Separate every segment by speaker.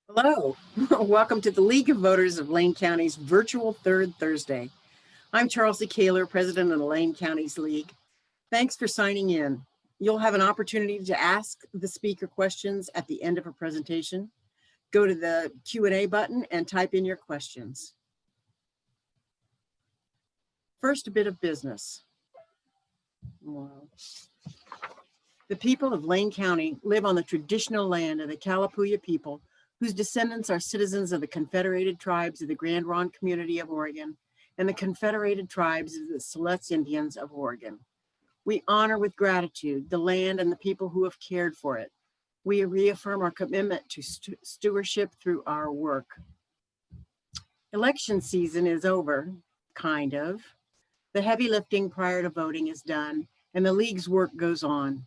Speaker 1: Hello, welcome to the League of Voters of Lane County's virtual Third Thursday. I'm Charles C. Kaler, president of the Lane County's League. Thanks for signing in. You'll have an opportunity to ask the speaker questions at the end of her presentation. Go to the Q&A button and type in your questions. First, a bit of business. The people of Lane County live on the traditional land of the Kalapuya people, whose descendants are citizens of the Confederated Tribes of the Grand Ronde Community of Oregon and the Confederated Tribes of the Siletz Indians of Oregon. We honor with gratitude the land and the people who have cared for it. We reaffirm our commitment to stewardship through our work. Election season is over, kind of. The heavy lifting prior to voting is done, and the League's work goes on.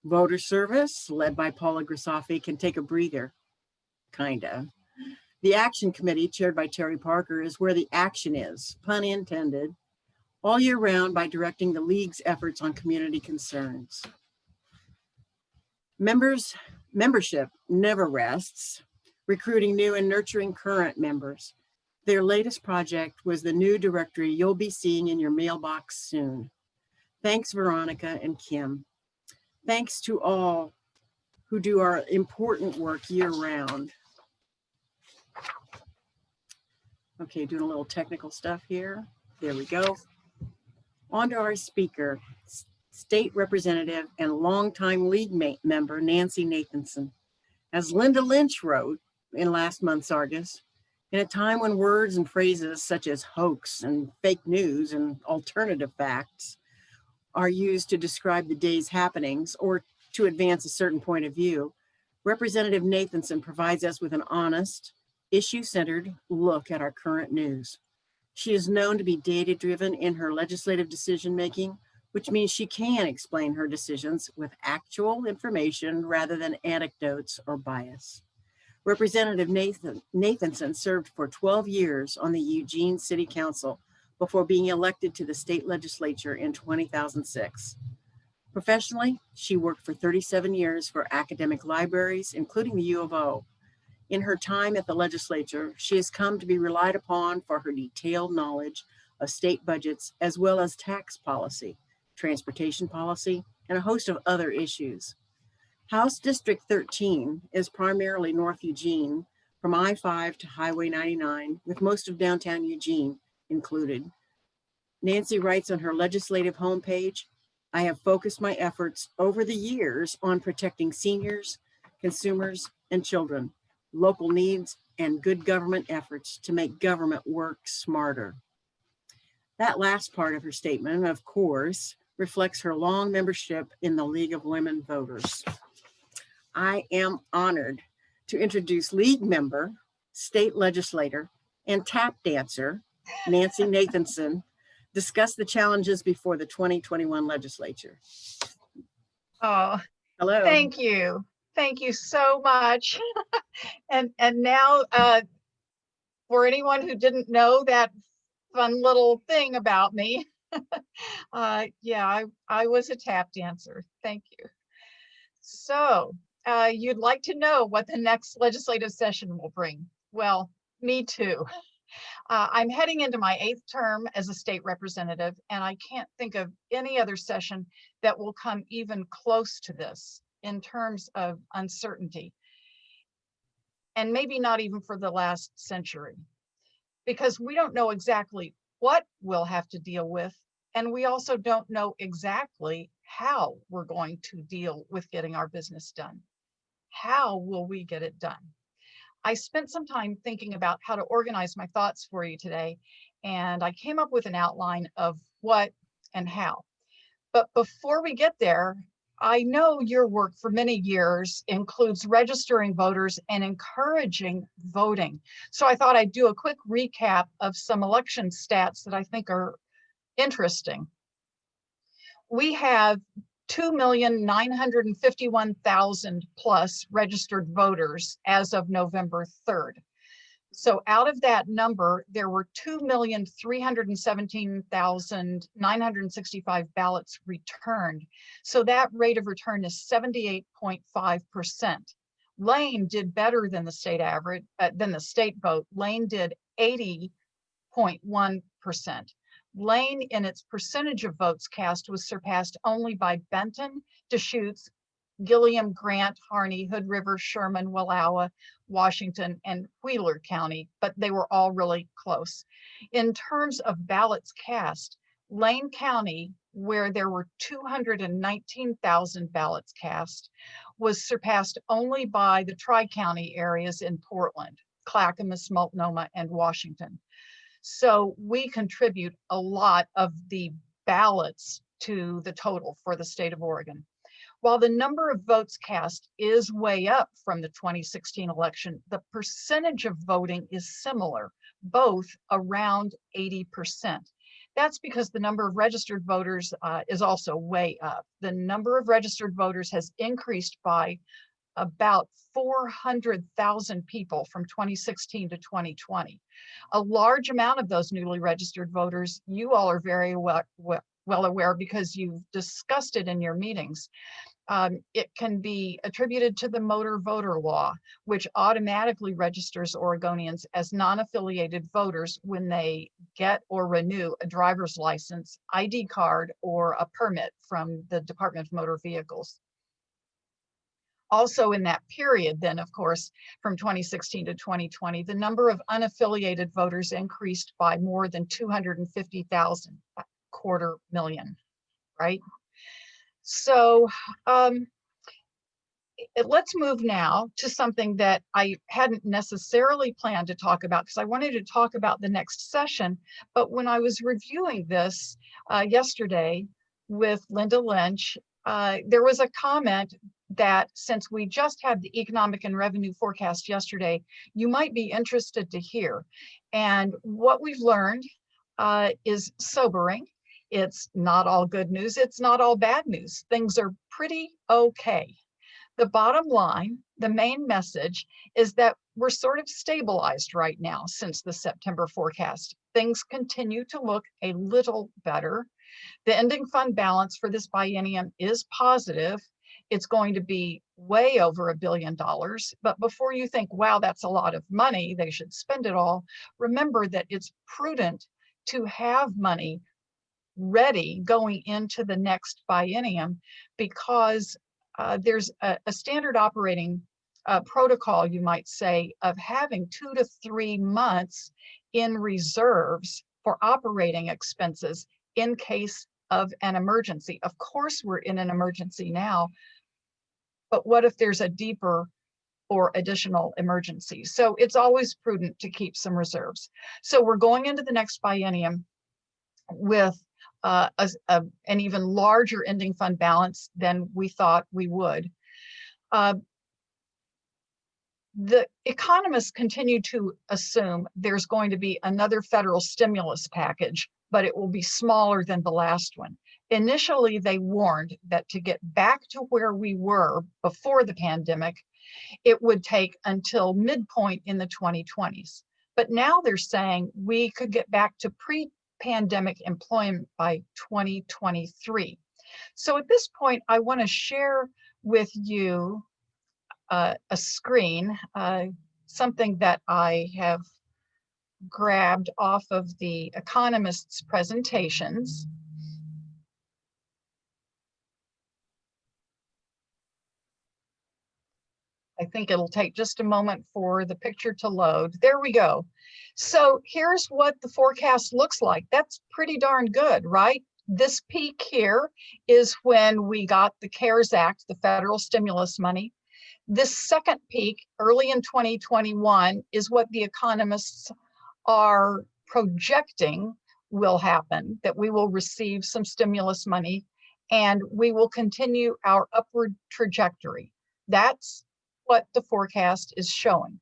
Speaker 1: Voter service, led by Paula Grisafi, can take a breather. Kinda. The action committee, chaired by Terry Parker, is where the action is, pun intended, all year round by directing the League's efforts on community concerns. Membership never rests, recruiting new and nurturing current members. Their latest project was the new directory you'll be seeing in your mailbox soon. Thanks, Veronica and Kim. Thanks to all who do our important work year round. Okay, doing a little technical stuff here. There we go. On to our speaker, State Representative and longtime League member, Nancy Nathanson. As Linda Lynch wrote in last month's Argus, in a time when words and phrases such as hoax and fake news and alternative facts are used to describe the day's happenings or to advance a certain point of view, Representative Nathanson provides us with an honest, issue-centered look at our current news. She is known to be data-driven in her legislative decision-making, which means she can explain her decisions with actual information rather than anecdotes or bias. Representative Nathanson served for 12 years on the Eugene City Council before being elected to the state legislature in 2006. Professionally, she worked for 37 years for academic libraries, including the U of O. In her time at the legislature, she has come to be relied upon for her detailed knowledge of state budgets, as well as tax policy, transportation policy, and a host of other issues. House District 13 is primarily North Eugene, from I-5 to Highway 99, with most of downtown Eugene included. Nancy writes on her legislative homepage, I have focused my efforts over the years on protecting seniors, consumers, and children, local needs, and good government efforts to make government work smarter. That last part of her statement, of course, reflects her long membership in the League of Women Voters. I am honored to introduce League member, state legislator, and tap dancer, Nancy Nathanson, discuss the challenges before the 2021 legislature.
Speaker 2: Oh,
Speaker 1: hello.
Speaker 2: Thank you. Thank you so much. and now, for anyone who didn't know that fun little thing about me, yeah, I was a tap dancer. Thank you. So you'd like to know what the next legislative session will bring. Well, me too. I'm heading into my 8th term as a state representative, and I can't think of any other session that will come even close to this in terms of uncertainty, and maybe not even for the last century, because we don't know exactly what we'll have to deal with, and we also don't know exactly how we're going to deal with getting our business done. How will we get it done? I spent some time thinking about how to organize my thoughts for you today, and I came up with an outline of what and how. But before we get there, I know your work for many years includes registering voters and encouraging voting. So I thought I'd do a quick recap of some election stats that I think are interesting. We have 2,951,000 plus registered voters as of November 3rd. So out of that number, there were 2,317,965 ballots returned. So that rate of return is 78.5%, Lane did better than the state average, than the state vote. Lane did 80.1%. Lane, in its percentage of votes cast, was surpassed only by Benton, Deschutes, Gilliam, Grant, Harney, Hood River, Sherman, Wallowa, Washington, and Wheeler County, but they were all really close. In terms of ballots cast, Lane County, where there were 219,000 ballots cast, was surpassed only by the Tri-County areas in Portland, Clackamas, Multnomah, and Washington. So we contribute a lot of the ballots to the total for the state of Oregon. While the number of votes cast is way up from the 2016 election, the percentage of voting is similar, both around 80%. That's because the number of registered voters is also way up. The number of registered voters has increased by about 400,000 people from 2016 to 2020. A large amount of those newly registered voters, you all are very well aware because you've discussed it in your meetings. It can be attributed to the motor voter law, which automatically registers Oregonians as non-affiliated voters when they get or renew a driver's license, ID card, or a permit from the Department of Motor Vehicles. Also in that period, then, of course, from 2016 to 2020, the number of unaffiliated voters increased by more than 250,000, a 250,000, right? So let's move now to something that I hadn't necessarily planned to talk about because I wanted to talk about the next session. But when I was reviewing this yesterday with Linda Lynch, there was a comment that since we just had the economic and revenue forecast yesterday, you might be interested to hear. And what we've learned is sobering. It's not all good news. It's not all bad news. Things are pretty okay. The bottom line, the main message is that we're sort of stabilized right now since the September forecast. Things continue to look a little better. The ending fund balance for this biennium is positive. It's going to be way over $1 billion. But before you think, wow, that's a lot of money, they should spend it all, remember that it's prudent to have money ready going into the next biennium because there's a standard operating protocol, you might say, of having 2 to 3 months in reserves for operating expenses in case of an emergency. Of course, we're in an emergency now, but what if there's a deeper or additional emergency? So it's always prudent to keep some reserves. So we're going into the next biennium with an even larger ending fund balance than we thought we would. The economists continue to assume there's going to be another federal stimulus package, but it will be smaller than the last one. Initially, they warned that to get back to where we were before the pandemic, it would take until midpoint in the 2020s. But now they're saying we could get back to pre-pandemic employment by 2023. So at this point, I want to share with you a screen, something that I have grabbed off of the economists' presentations. I think it'll take just a moment for the picture to load. There we go. So here's what the forecast looks like. That's pretty darn good, right? This peak here is when we got the CARES Act, the federal stimulus money. This second peak, early in 2021, is what the economists are projecting will happen, that we will receive some stimulus money and we will continue our upward trajectory. That's what the forecast is showing.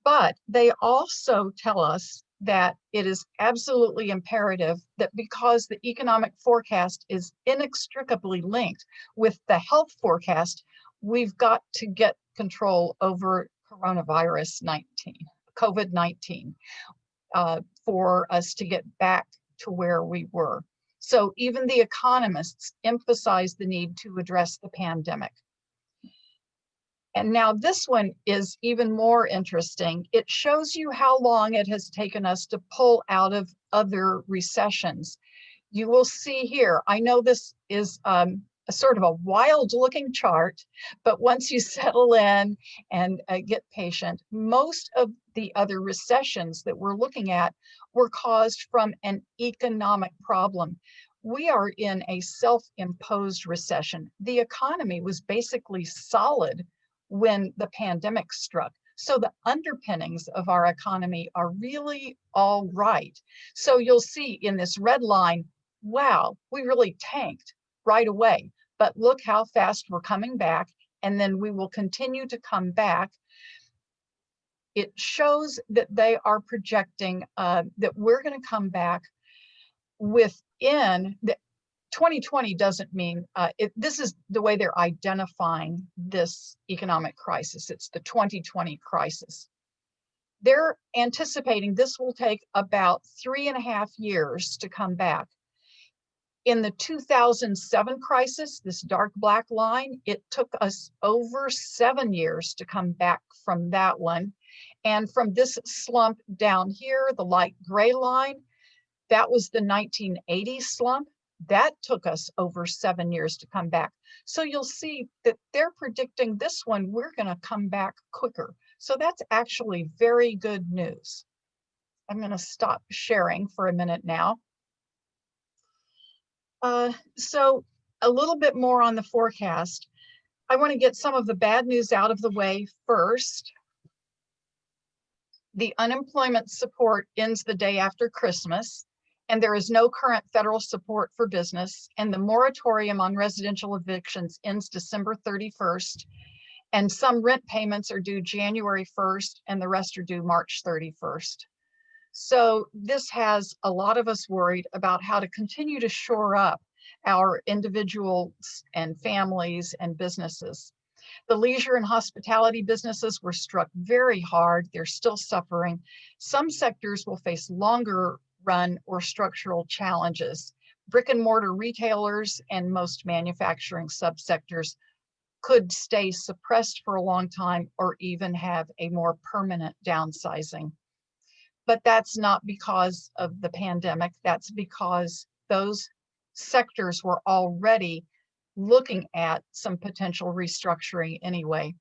Speaker 2: But they also tell us that it is absolutely imperative that because the economic forecast is inextricably linked with the health forecast, we've got to get control over COVID-19, for us to get back to where we were. So even the economists emphasize the need to address the pandemic. And now this one is even more interesting. It shows you how long it has taken us to pull out of other recessions. You will see here, I know this is a sort of a wild looking chart, but once you settle in and get patient, most of the other recessions that we're looking at were caused from an economic problem. We are in a self-imposed recession. The economy was basically solid when the pandemic struck. So the underpinnings of our economy are really all right. So you'll see in this red line, wow, we really tanked right away. But look how fast we're coming back, and then we will continue to come back. It shows that they are projecting that we're going to come back within the 2020 doesn't mean, this is the way they're identifying this economic crisis. It's the 2020 crisis. They're anticipating this will take about 3.5 years to come back. In the 2007 crisis, this dark black line, it took us over 7 years to come back from that one. And from this slump down here, the light gray line, that was the 1980 slump. That took us over 7 years to come back. So you'll see that they're predicting this one, we're going to come back quicker. So that's actually very good news. I'm going to stop sharing for a minute now. So a little bit more on the forecast. I want to get some of the bad news out of the way first. The unemployment support ends the day after Christmas, and there is no current federal support for business, and the moratorium on residential evictions ends December 31st, and some rent payments are due January 1st, and the rest are due March 31st. So this has a lot of us worried about how to continue to shore up our individuals and families and businesses. The leisure and hospitality businesses were struck very hard. They're still suffering. Some sectors will face longer run or structural challenges. Brick and mortar retailers and most manufacturing subsectors could stay suppressed for a long time or even have a more permanent downsizing. But that's not because of the pandemic. That's because those sectors were already looking at some potential restructuring anyway.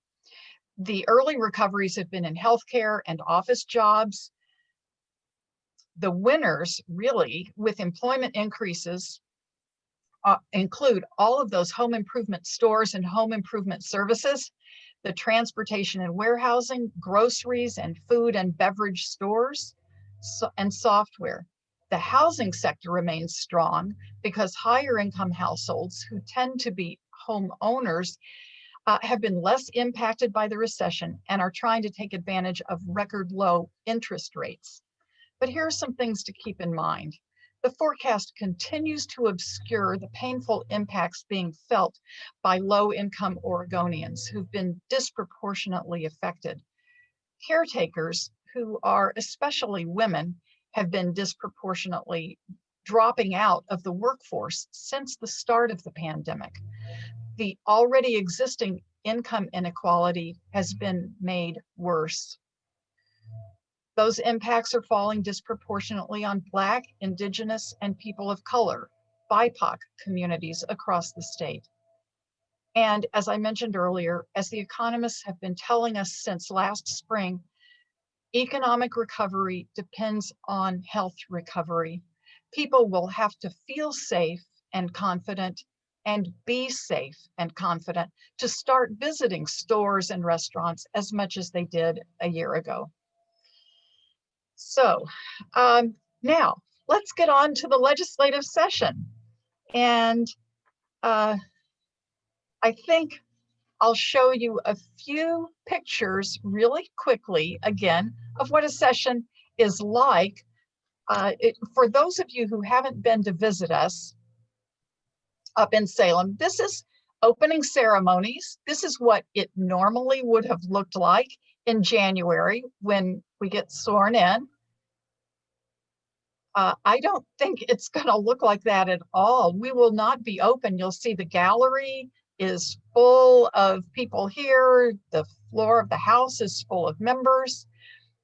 Speaker 2: The early recoveries have been in healthcare and office jobs. The winners, really, with employment increases, include all of those home improvement stores and home improvement services, the transportation and warehousing, groceries and food and beverage stores, and software. The housing sector remains strong because higher income households who tend to be homeowners have been less impacted by the recession and are trying to take advantage of record low interest rates. But here are some things to keep in mind. The forecast continues to obscure the painful impacts being felt by low-income Oregonians who've been disproportionately affected. Caretakers, who are especially women, have been disproportionately dropping out of the workforce since the start of the pandemic. The already existing income inequality has been made worse. Those impacts are falling disproportionately on Black, Indigenous, and people of color, BIPOC communities across the state. And as I mentioned earlier, as the economists have been telling us since last spring, economic recovery depends on health recovery. People will have to feel safe and confident and be safe and confident to start visiting stores and restaurants as much as they did a year ago. So now let's get on to the legislative session. And I think I'll show you a few pictures really quickly, again, of what a session is like. For those of you who haven't been to visit us up in Salem, this is opening ceremonies. This is what it normally would have looked like in January when we get sworn in. I don't think it's going to look like that at all. We will not be open. You'll see the gallery is full of people here. The floor of the House is full of members.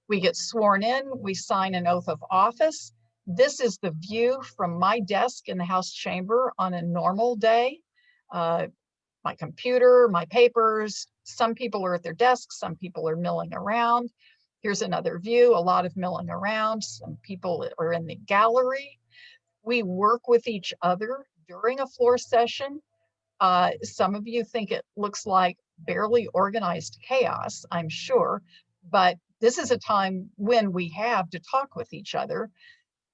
Speaker 2: We get sworn in, we sign an oath of office. This is the view from my desk in the House chamber on a normal day. My computer, my papers, some people are at their desks, some people are milling around. Here's another view, a lot of milling around. Some people are in the gallery. We work with each other during a floor session. Some of you think it looks like barely organized chaos, I'm sure, but this is a time when we have to talk with each other.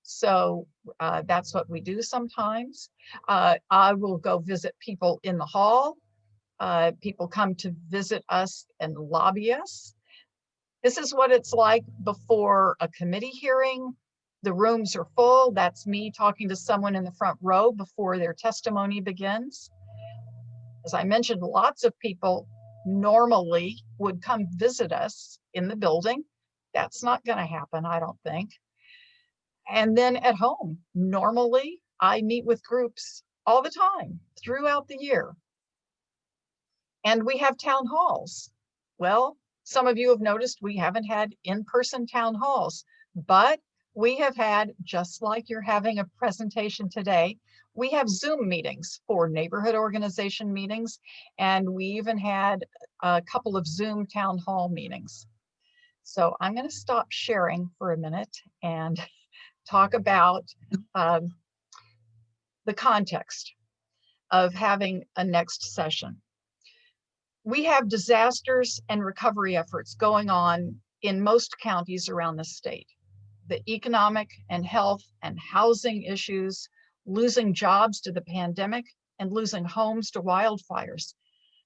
Speaker 2: So that's what we do sometimes. I will go visit people in the hall. People come to visit us and lobby us. This is what it's like before a committee hearing. The rooms are full. That's me talking to someone in the front row before their testimony begins. As I mentioned, lots of people normally would come visit us in the building. That's not going to happen, I don't think. And then at home, normally I meet with groups all the time throughout the year. And we have town halls. Well, some of you have noticed we haven't had in-person town halls, but we have had, just like you're having a presentation today, we have Zoom meetings for neighborhood organization meetings, and we even had a couple of Zoom town hall meetings. So I'm going to stop sharing for a minute and talk about the context of having a next session. We have disasters and recovery efforts going on in most counties around the state. The economic and health and housing issues, losing jobs to the pandemic, and losing homes to wildfires.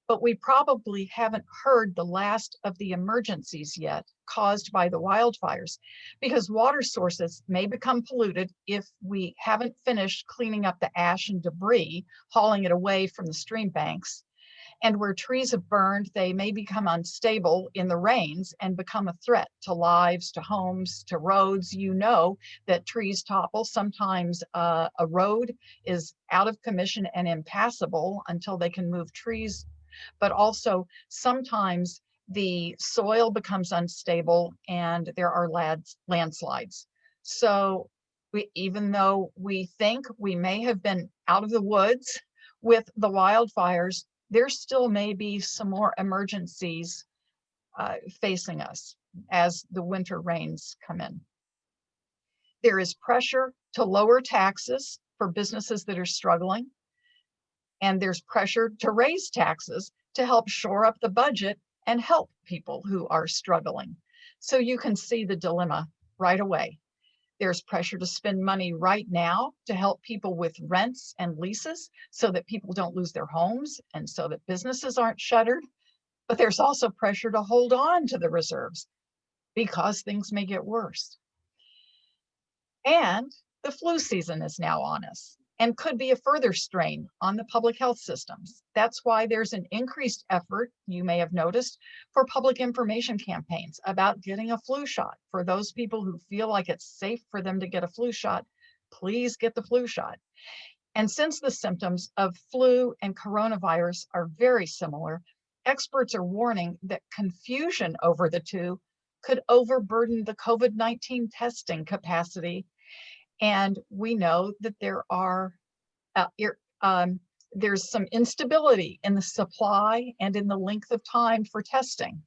Speaker 2: But we probably haven't heard the last of the emergencies yet caused by the wildfires, because water sources may become polluted if we haven't finished cleaning up the ash and debris, hauling it away from the stream banks. And where trees have burned, they may become unstable in the rains and become a threat to lives, to homes, to roads. You know that trees topple. Sometimes a road is out of commission and impassable until they can move trees. But also sometimes the soil becomes unstable and there are landslides. So even though we think we may have been out of the woods with the wildfires, there still may be some more emergencies facing us as the winter rains come in. There is pressure to lower taxes for businesses that are struggling. And there's pressure to raise taxes to help shore up the budget and help people who are struggling. So you can see the dilemma right away. There's pressure to spend money right now to help people with rents and leases so that people don't lose their homes and so that businesses aren't shuttered. But there's also pressure to hold on to the reserves because things may get worse. And the flu season is now on us and could be a further strain on the public health systems. That's why there's an increased effort, you may have noticed, for public information campaigns about getting a flu shot. For those people who feel like it's safe for them to get a flu shot, please get the flu shot. And since the symptoms of flu and coronavirus are very similar, experts are warning that confusion over the two could overburden the COVID-19 testing capacity. And we know that there's some instability in the supply and in the length of time for testing.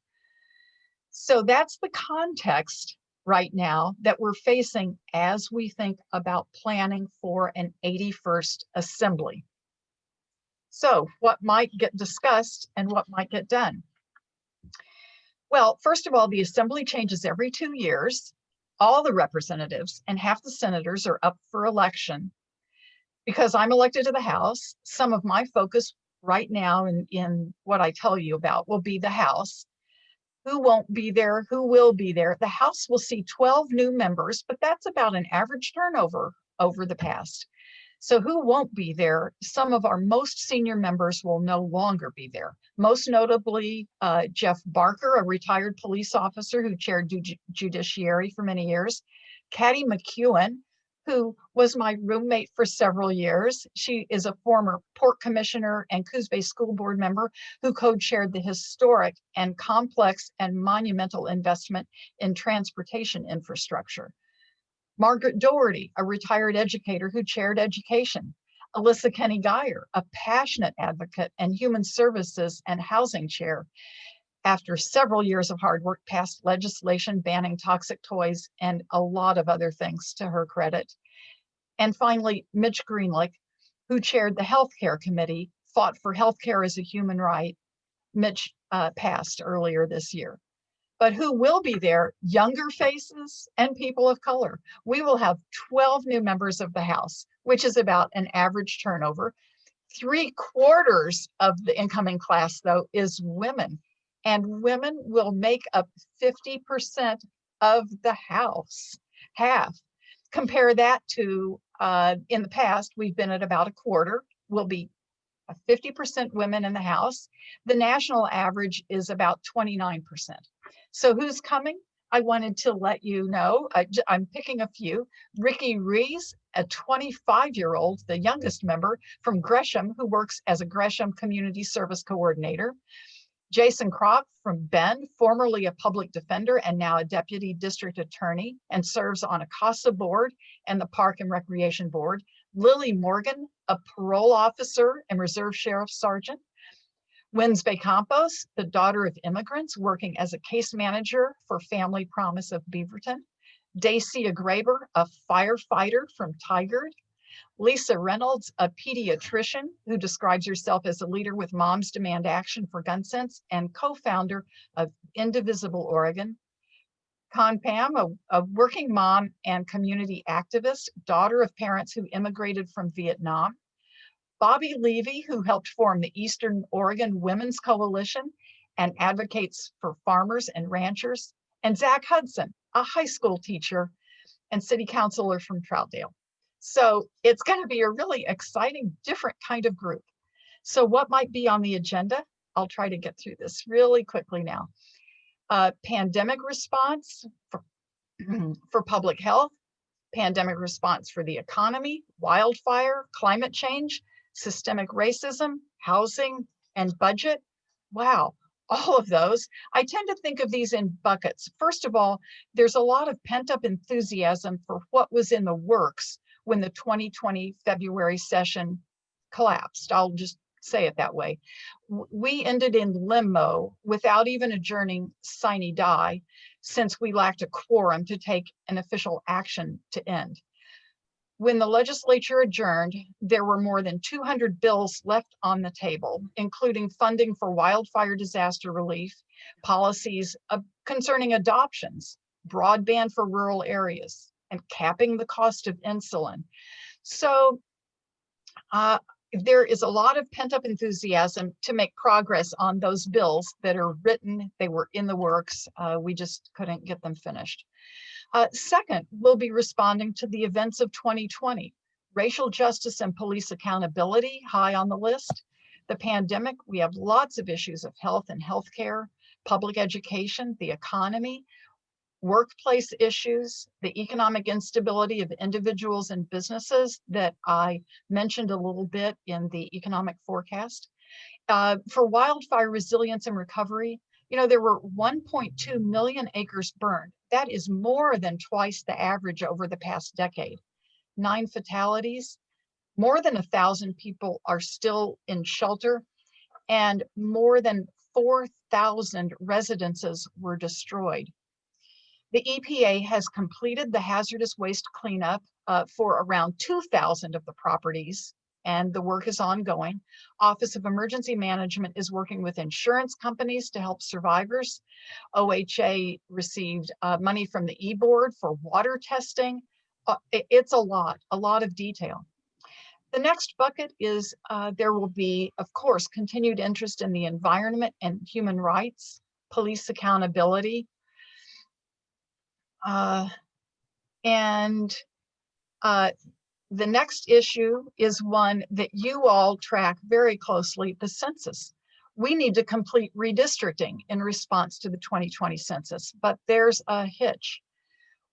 Speaker 2: So that's the context right now that we're facing as we think about planning for an 81st assembly. So what might get discussed and what might get done? Well, first of all, the assembly changes every 2 years. All the representatives and half the senators are up for election. Because I'm elected to the House, some of my focus right now in what I tell you about will be the House. Who won't be there? Who will be there? The House will see 12 new members, but that's about an average turnover over the past. So who won't be there? Some of our most senior members will no longer be there. Most notably, Jeff Barker, a retired police officer who chaired Judiciary for many years. Katty McEwen, who was my roommate for several years. She is a former port commissioner and Coos Bay School Board member who co-chaired the historic and complex and monumental investment in transportation infrastructure. Margaret Doherty, a retired educator who chaired education. Alyssa Kenny Geyer, a passionate advocate and human services and housing chair. After several years of hard work, passed legislation banning toxic toys and a lot of other things to her credit. And finally, Mitch Greenlick, who chaired the healthcare committee, fought for healthcare as a human right. Mitch passed earlier this year. But who will be there? Younger faces and people of color. We will have 12 new members of the House, which is about an average turnover. 3/4 of the incoming class, though, is women. And women will make up 50% of the House, half. Compare that to, in the past, we've been at about 1/4. We'll be 50% women in the House. The national average is about 29%. So who's coming? I wanted to let you know, I'm picking a few. Ricky Rees, a 25-year-old, the youngest member from Gresham, who works as a Gresham Community Service Coordinator. Jason Kropp from Bend, formerly a public defender and now a deputy district attorney, and serves on a CASA board and the Park and Recreation Board. Lily Morgan, a parole officer and reserve sheriff sergeant. Winsbay Campos, the daughter of immigrants, working as a case manager for Family Promise of Beaverton. Dacia Graber, a firefighter from Tigard. Lisa Reynolds, a pediatrician who describes herself as a leader with Moms Demand Action for Gun Sense and co-founder of Indivisible Oregon. Con Pam, a working mom and community activist, daughter of parents who immigrated from Vietnam. Bobby Levy, who helped form the Eastern Oregon Women's Coalition and advocates for farmers and ranchers. And Zach Hudson, a high school teacher and city councilor from Troutdale. So it's going to be a really exciting, different kind of group. So what might be on the agenda? I'll try to get through this really quickly now. Pandemic response for public health, pandemic response for the economy, wildfire, climate change, systemic racism, housing, and budget. Wow, all of those. I tend to think of these in buckets. First of all, there's a lot of pent-up enthusiasm for what was in the works when the 2020 February session collapsed. I'll just say it that way. We ended in limbo without even adjourning sine die, since we lacked a quorum to take an official action to end. When the legislature adjourned, there were more than 200 bills left on the table, including funding for wildfire disaster relief, policies concerning adoptions, broadband for rural areas, and capping the cost of insulin. So there is a lot of pent-up enthusiasm to make progress on those bills that are written. They were in the works. We just couldn't get them finished. Second, we'll be responding to the events of 2020. Racial justice and police accountability, high on the list. The pandemic, we have lots of issues of health and healthcare, public education, the economy, workplace issues, the economic instability of individuals and businesses that I mentioned a little bit in the economic forecast. For wildfire resilience and recovery, you know, there were 1.2 million acres burned. That is more than twice the average over the past decade. 9 fatalities, more than 1,000 people are still in shelter, and more than 4,000 residences were destroyed. The EPA has completed the hazardous waste cleanup for around 2,000 of the properties, and the work is ongoing. Office of Emergency Management is working with insurance companies to help survivors. OHA received money from the E-Board for water testing. It's a lot of detail. The next bucket is there will be, of course, continued interest in the environment and human rights, police accountability, the next issue is one that you all track very closely, the census. We need to complete redistricting in response to the 2020 census, but there's a hitch.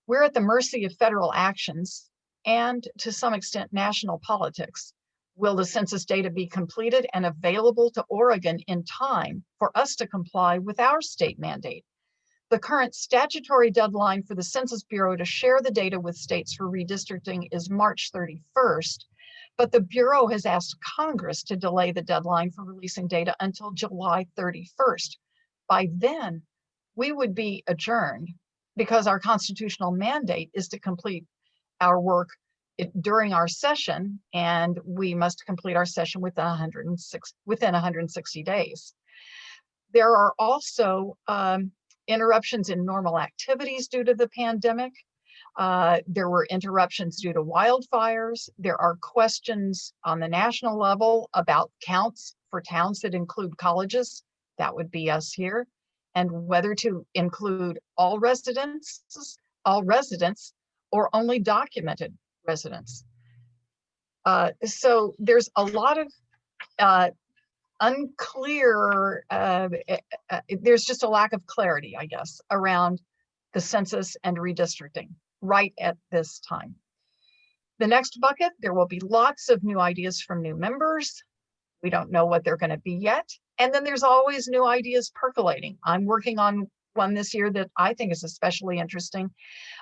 Speaker 2: We're at the mercy of federal actions, and to some extent national politics. Will the census data be completed and available to Oregon in time for us to comply with our state mandate? The current statutory deadline for the Census Bureau to share the data with states for redistricting is March 31st, but the Bureau has asked Congress to delay the deadline for releasing data until July 31st. By then, we would be adjourned because our constitutional mandate is to complete our work during our session, and we must complete our session within 160 days. There are also interruptions in normal activities due to the pandemic. There were interruptions due to wildfires. There are questions on the national level about counts for towns that include colleges. That would be us here. And whether to include all residents, or only documented residents. So there's a lot of unclear, there's just a lack of clarity, I guess, around the census and redistricting right at this time. The next bucket, there will be lots of new ideas from new members. We don't know what they're going to be yet. And then there's always new ideas percolating. I'm working on one this year that I think is especially interesting.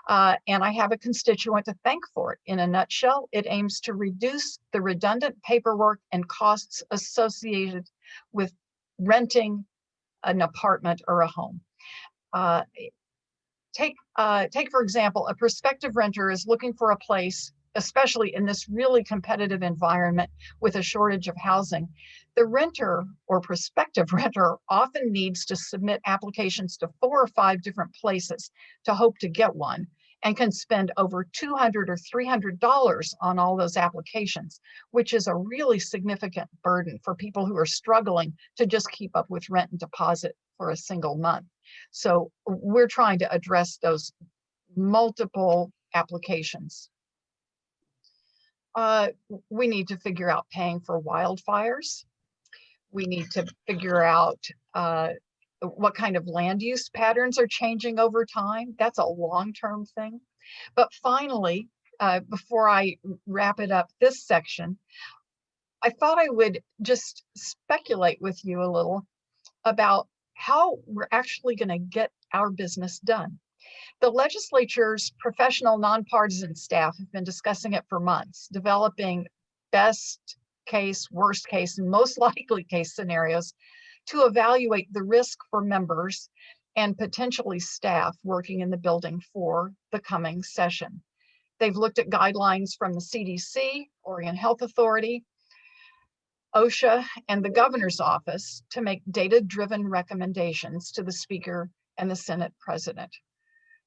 Speaker 2: And I have a constituent to thank for it. In a nutshell, it aims to reduce the redundant paperwork and costs associated with renting an apartment or a home. Take, for example, a prospective renter is looking for a place, especially in this really competitive environment with a shortage of housing. The renter or prospective renter often needs to submit applications to 4 or 5 different places to hope to get one, and can spend over $200 or $300 on all those applications, which is a really significant burden for people who are struggling to just keep up with rent and deposit for a single month. So we're trying to address those multiple applications. We need to figure out paying for wildfires. We need to figure out what kind of land use patterns are changing over time. That's a long-term thing. But finally, before I wrap it up this section, I thought I would just speculate with you a little about how we're actually going to get our business done. The legislature's professional nonpartisan staff have been discussing it for months, developing best case, worst case, and most likely case scenarios to evaluate the risk for members and potentially staff working in the building for the coming session. They've looked at guidelines from the CDC, Oregon Health Authority, OSHA, and the governor's office to make data-driven recommendations to the Speaker and the Senate President.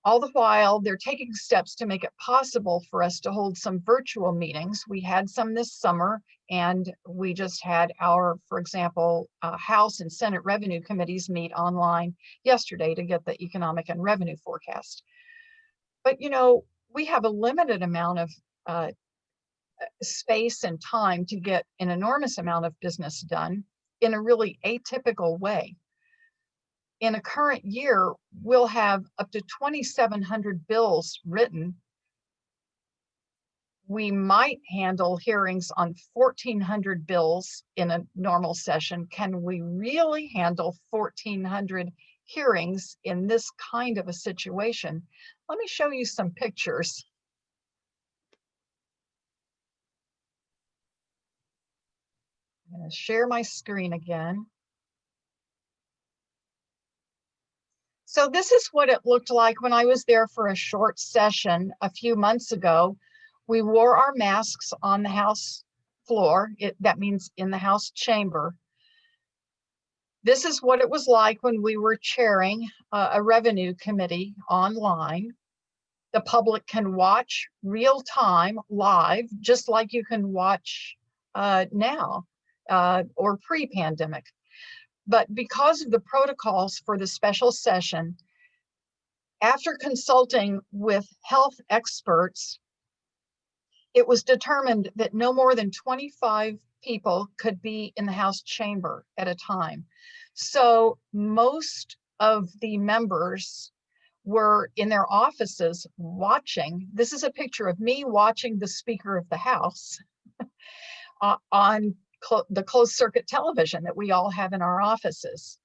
Speaker 2: All the while, they're taking steps to make it possible for us to hold some virtual meetings. We had some this summer, and we just had our, for example, House and Senate revenue committees meet online yesterday to get the economic and revenue forecast. But, you know, we have a limited amount of space and time to get an enormous amount of business done in a really atypical way. In a current year, we'll have up to 2,700 bills written. We might handle hearings on 1,400 bills in a normal session. Can we really handle 1,400 hearings in this kind of a situation? Let me show you some pictures. I'm going to share my screen again. So this is what it looked like when I was there for a short session a few months ago. We wore our masks on the House floor. That means in the House chamber. This is what it was like when we were chairing a revenue committee online. The public can watch real time, live, just like you can watch now or pre-pandemic. But because of the protocols for the special session, after consulting with health experts, it was determined that no more than 25 people could be in the House chamber at a time. So most of the members were in their offices watching. This is a picture of me watching the Speaker of the House on the closed circuit television that we all have in our offices.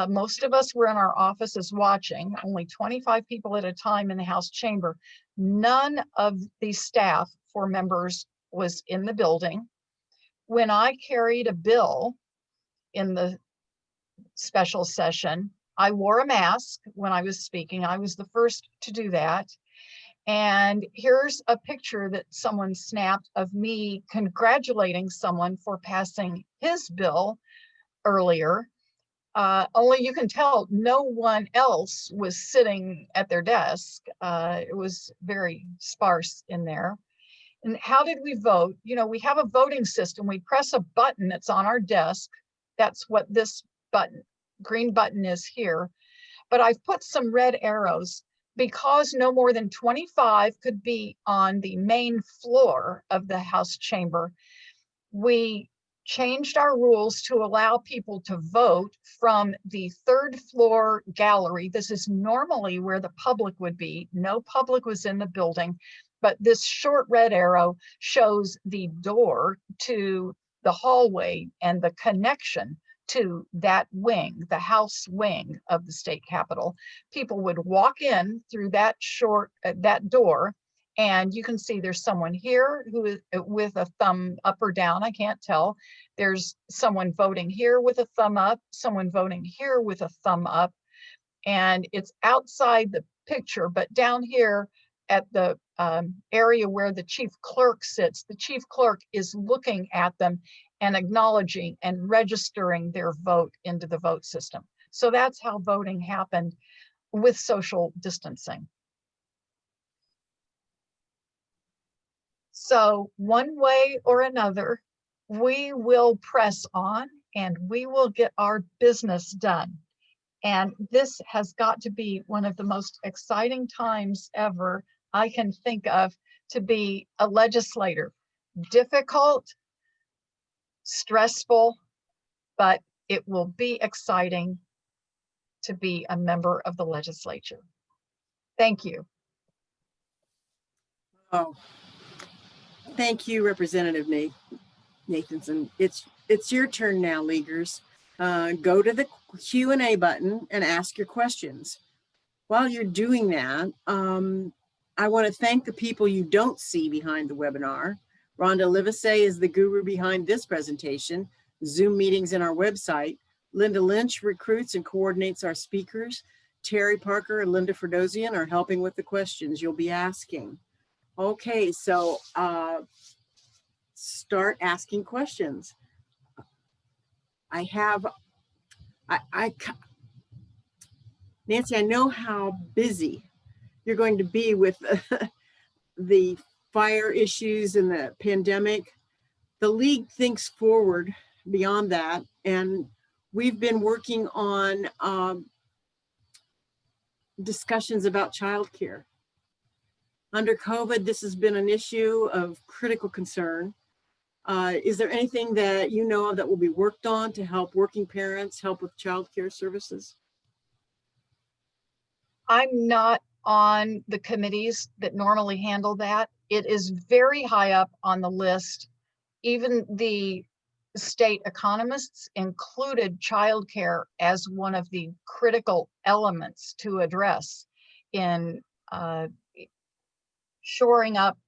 Speaker 2: Most of us were in our offices watching, only 25 people at a time in the House chamber. None of the staff for members was in the building. When I carried a bill in the special session, I wore a mask when I was speaking. I was the first to do that. And here's a picture that someone snapped of me congratulating someone for passing his bill earlier. Only you can tell no one else was sitting at their desk. It was very sparse in there. And how did we vote? You know, we have a voting system. We press a button that's on our desk. That's what this button, green button, is here. But I've put some red arrows because no more than 25 could be on the main floor of the House chamber. We changed our rules to allow people to vote from the third floor gallery. This is normally where the public would be. No public was in the building, but this short red arrow shows the door to the hallway and the connection to that wing, the House wing of the state capitol. People would walk in through that that door, and you can see there's someone here who is with a thumb up or down, I can't tell. There's someone voting here with a thumb up, someone voting here with a thumb up, and it's outside the picture, but down here at the area where the chief clerk sits, the chief clerk is looking at them and acknowledging and registering their vote into the vote system. So that's how voting happened with social distancing. So one way or another, we will press on and we will get our business done. And this has got to be one of the most exciting times ever I can think of to be a legislator. Difficult, stressful, but it will be exciting to be a member of the legislature. Thank you.
Speaker 1: Oh, thank you, Representative Nathanson. It's your turn now, Leaguers. Go to the Q&A button and ask your questions. While you're doing that, I want to thank the people you don't see behind the webinar. Rhonda Livesey is the guru behind this presentation, Zoom meetings in our website. Linda Lynch recruits and coordinates our speakers. Terry Parker and Linda Ferdosian are helping with the questions you'll be asking. Okay, so start asking questions. Nancy, I know how busy you're going to be with the fire issues and the pandemic. The League thinks forward beyond that, and we've been working on discussions about childcare. Under COVID, this has been an issue of critical concern. Is there anything that you know of that will be worked on to help working parents help with childcare services?
Speaker 2: I'm not on the committees that normally handle that. It is very high up on the list. Even the state economists included childcare as one of the critical elements to address in shoring up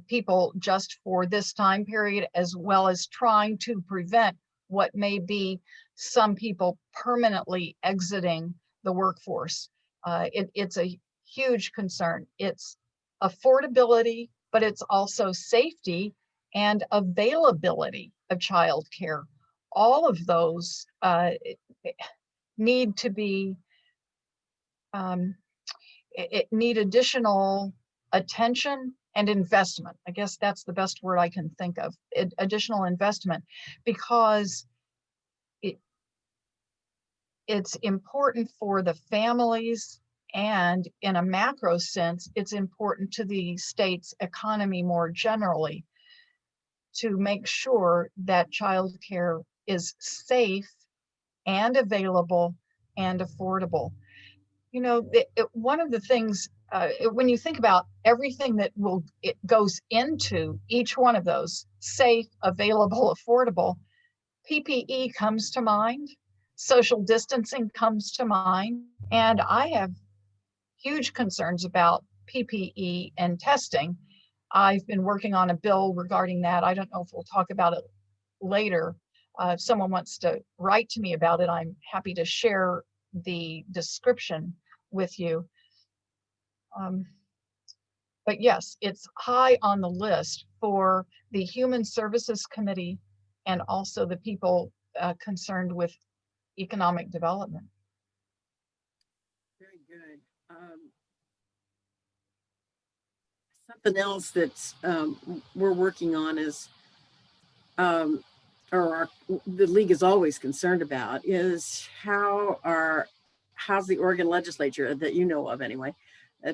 Speaker 2: people just for this time period, as well as trying to prevent what may be some people permanently exiting the workforce. It's a huge concern. It's affordability, but it's also safety and availability of childcare. All of those need to be, need additional attention and investment. I guess that's the best word I can think of, additional investment, because it's important for the families, and in a macro sense, it's important to the state's economy more generally to make sure that childcare is safe and available and affordable. one of the things, when you think about everything that it goes into each one of those, safe, available, affordable, PPE comes to mind, social distancing comes to mind, and I have huge concerns about PPE and testing. I've been working on a bill regarding that. I don't know if we'll talk about it later. If someone wants to write to me about it, I'm happy to share the description with you. But yes, it's high on the list for the Human Services Committee and also the people concerned with economic development.
Speaker 1: Very good. Something else that's we're working on is, the league is always concerned about, is how's the Oregon legislature, that you know of anyway,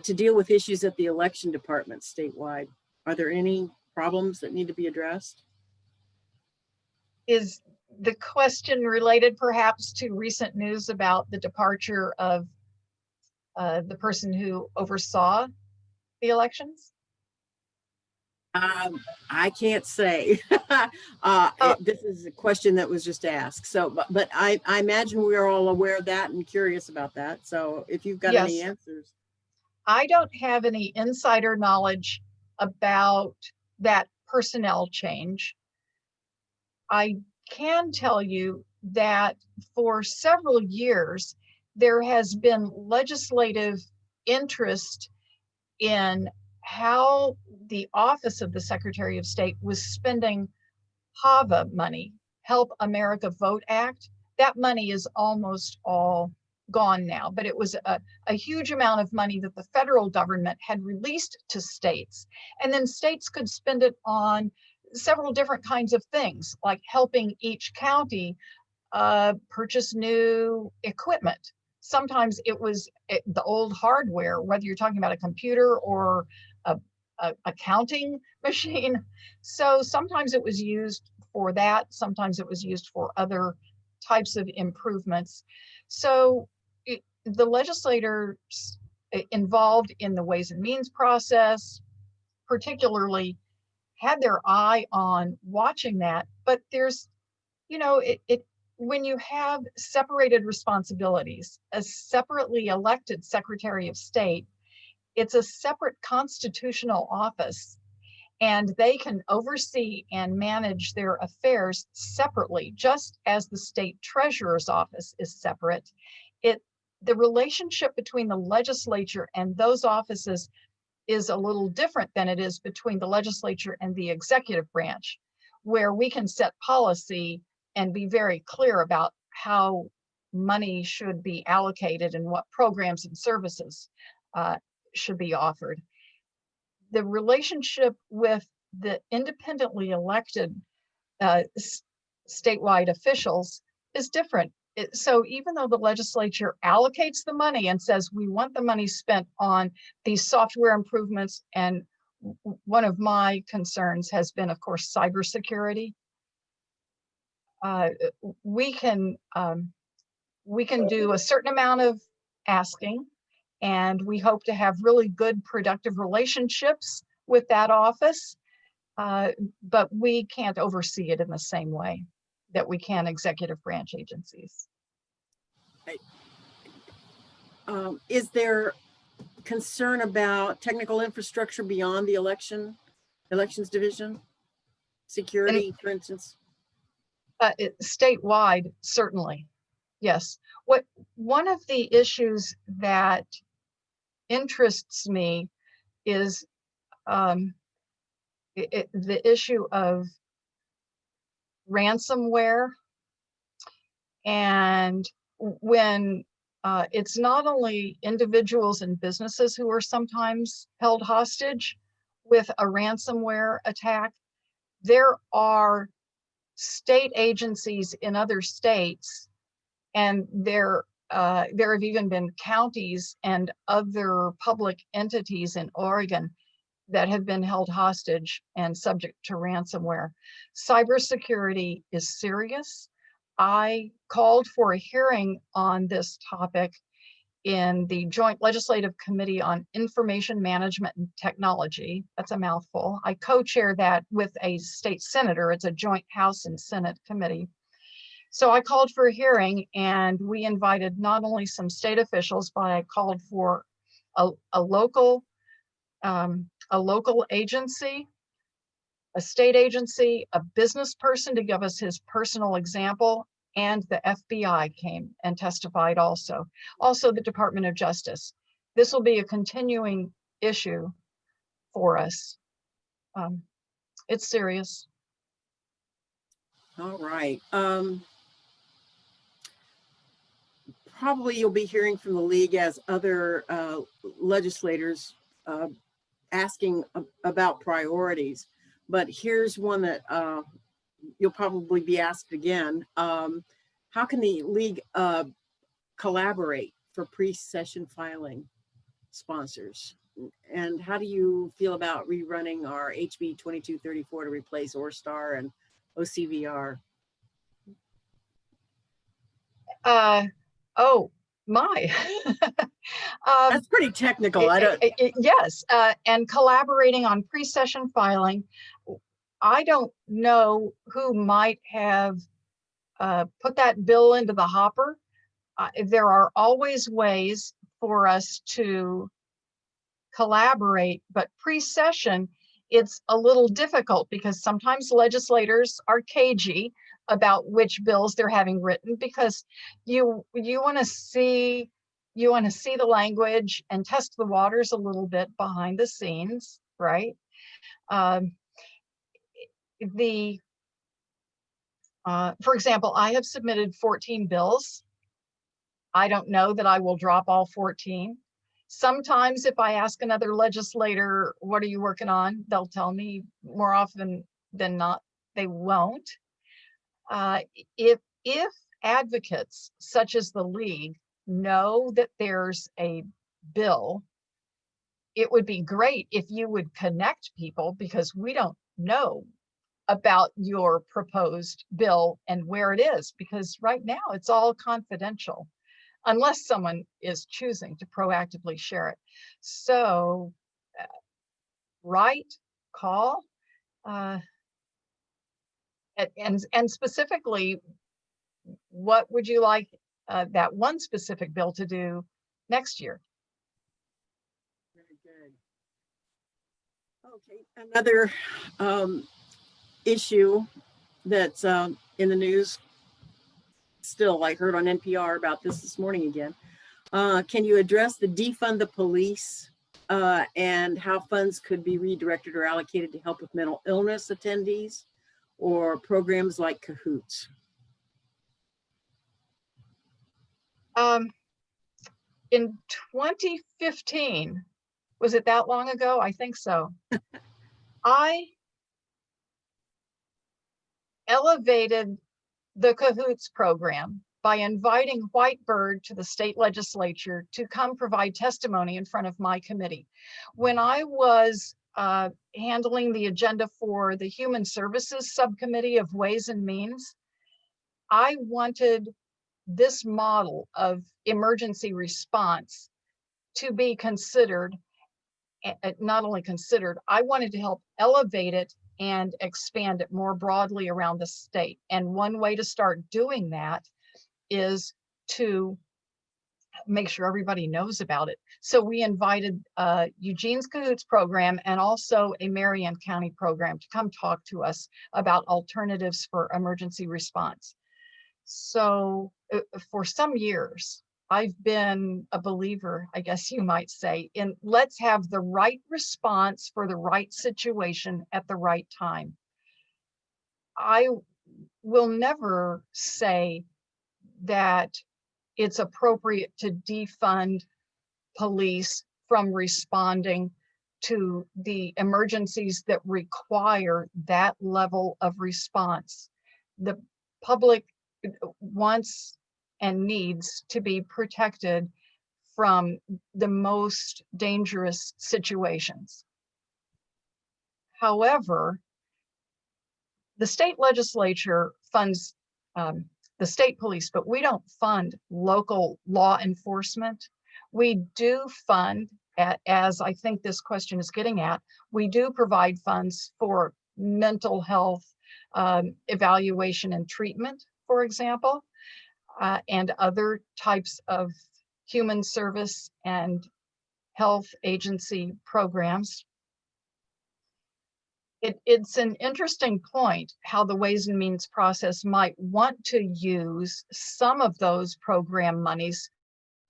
Speaker 1: to deal with issues at the election department statewide. Are there any problems that need to be addressed?
Speaker 2: Is the question related perhaps to recent news about the departure of the person who oversaw the elections?
Speaker 1: I can't say. This is a question that was just asked. So, but I imagine we are all aware of that and curious about that. So if you've got any
Speaker 2: Yes.
Speaker 1: answers.
Speaker 2: I don't have any insider knowledge about that personnel change. I can tell you that for several years, there has been legislative interest in how the Office of the Secretary of State was spending HAVA money, Help America Vote Act. That money is almost all gone now, but it was a huge amount of money that the federal government had released to states. And then states could spend it on several different kinds of things, like helping each county purchase new equipment. Sometimes it was the old hardware, whether you're talking about a computer or a counting machine. So sometimes it was used for that. Sometimes it was used for other types of improvements. So the legislators involved in the Ways and Means process, particularly, had their eye on watching that. But there's, when you have separated responsibilities, a separately elected Secretary of State, it's a separate constitutional office, and they can oversee and manage their affairs separately, just as the state treasurer's office is separate. The relationship between the legislature and those offices is a little different than it is between the legislature and the executive branch, where we can set policy and be very clear about how money should be allocated and what programs and services should be offered. The relationship with the independently elected statewide officials is different. So even though the legislature allocates the money and says we want the money spent on these software improvements, and one of my concerns has been, of course, cybersecurity. We can do a certain amount of asking, and we hope to have really good, productive relationships with that office, but we can't oversee it in the same way that we can executive branch agencies.
Speaker 1: Is there concern about technical infrastructure beyond the elections division? Security, for instance?
Speaker 2: Statewide, certainly, yes. One of the issues that interests me is the issue of ransomware. And when it's not only individuals and businesses who are sometimes held hostage with a ransomware attack, there are state agencies in other states, and there have even been counties and other public entities in Oregon that have been held hostage and subject to ransomware. Cybersecurity is serious. I called for a hearing on this topic in the Joint Legislative Committee on Information Management and Technology. That's a mouthful. I co-chair that with a state senator. It's a joint House and Senate committee. So I called for a hearing, and we invited not only some state officials, but I called for a local agency, a state agency, a business person to give us his personal example, and the FBI came and testified also. Also the Department of Justice. This will be a continuing issue for us. It's serious.
Speaker 1: All right. Probably you'll be hearing from the league as other legislators asking about priorities, but here's one that you'll probably be asked again. How can the league collaborate for pre-session filing sponsors? And how do you feel about rerunning our HB 2234 to replace ORSTAR and OCVR?
Speaker 2: Oh my.
Speaker 1: That's pretty technical.
Speaker 2: Yes, and collaborating on pre-session filing. I don't know who might have put that bill into the hopper. There are always ways for us to collaborate, but pre-session, it's a little difficult because sometimes legislators are cagey about which bills they're having written, because you want to see the language and test the waters a little bit behind the scenes, right? For example, I have submitted 14 bills. I don't know that I will drop all 14. Sometimes if I ask another legislator, what are you working on? They'll tell me. More often than not, they won't. If advocates such as the league know that there's a bill, it would be great if you would connect people, because we don't know about your proposed bill and where it is, because right now it's all confidential unless someone is choosing to proactively share it. So write, call, and specifically, what would you like that one specific bill to do next year?
Speaker 1: Very good. Okay, another issue that's in the news still, I heard on NPR about this morning again. Can you address the defund the police and how funds could be redirected or allocated to help with mental illness attendees or programs like Cahoots?
Speaker 2: In 2015, was it that long ago? I think so. I elevated the Cahoots program by inviting Whitebird to the state legislature to come provide testimony in front of my committee. When I was handling the agenda for the Human Services Subcommittee of Ways and Means, I wanted this model of emergency response to be considered, not only considered, I wanted to help elevate it and expand it more broadly around the state. And one way to start doing that is to make sure everybody knows about it. So we invited Eugene's Cahoots program and also a Marion County program to come talk to us about alternatives for emergency response. So for some years, I've been a believer, I guess you might say, in let's have the right response for the right situation at the right time. I will never say that it's appropriate to defund police from responding to the emergencies that require that level of response. The public wants and needs to be protected from the most dangerous situations. However, the state legislature funds the state police, but we don't fund local law enforcement. We do fund, as I think this question is getting at, we do provide funds for mental health evaluation and treatment, for example, and other types of human service and health agency programs. It's an interesting point how the Ways and Means process might want to use some of those program monies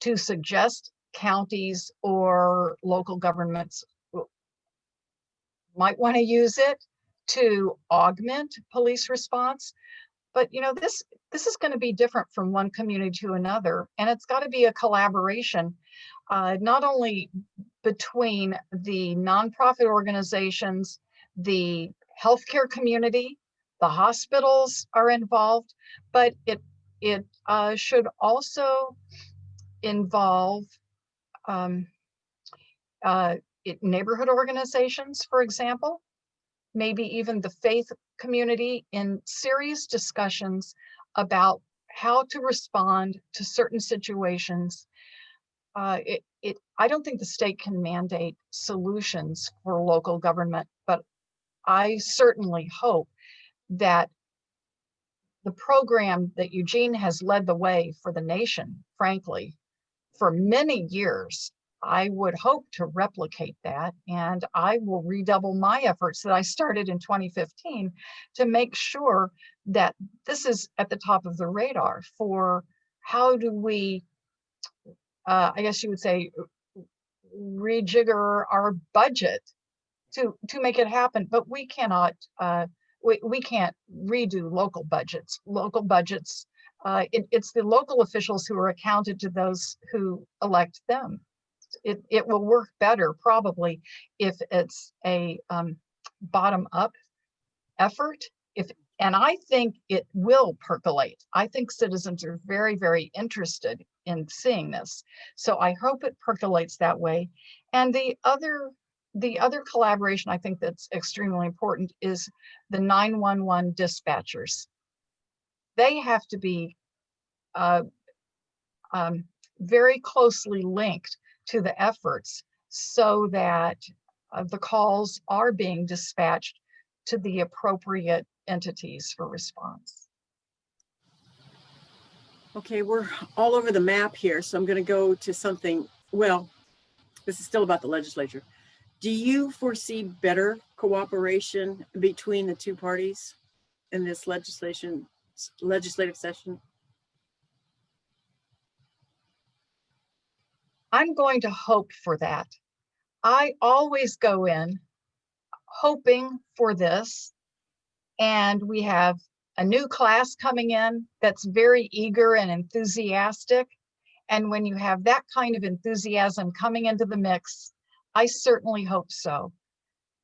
Speaker 2: to suggest counties or local governments might want to use it to augment police response. But this is going to be different from one community to another, and it's got to be a collaboration, not only between the nonprofit organizations, the healthcare community, the hospitals are involved, but it should also involve neighborhood organizations, for example, maybe even the faith community, in serious discussions about how to respond to certain situations. I don't think the state can mandate solutions for local government, but I certainly hope that the program that Eugene has led the way for the nation, frankly, for many years, I would hope to replicate that, and I will redouble my efforts that I started in 2015 to make sure that this is at the top of the radar for how do we, I guess you would say, rejigger our budget to make it happen. But we cannot, we can't redo local budgets. Local budgets, it's the local officials who are accounted to those who elect them. It will work better probably if it's a bottom-up effort. And I think it will percolate. I think citizens are very, very interested in seeing this. So I hope it percolates that way. And the other collaboration I think that's extremely important is the 911 dispatchers. They have to be very closely linked to the efforts so that the calls are being dispatched to the appropriate entities for response.
Speaker 1: Okay, we're all over the map here, so I'm going to go to something, well, this is still about the legislature. Do you foresee better cooperation between the two parties in this legislative session?
Speaker 2: I'm going to hope for that. I always go in hoping for this, and we have a new class coming in that's very eager and enthusiastic. And when you have that kind of enthusiasm coming into the mix, I certainly hope so.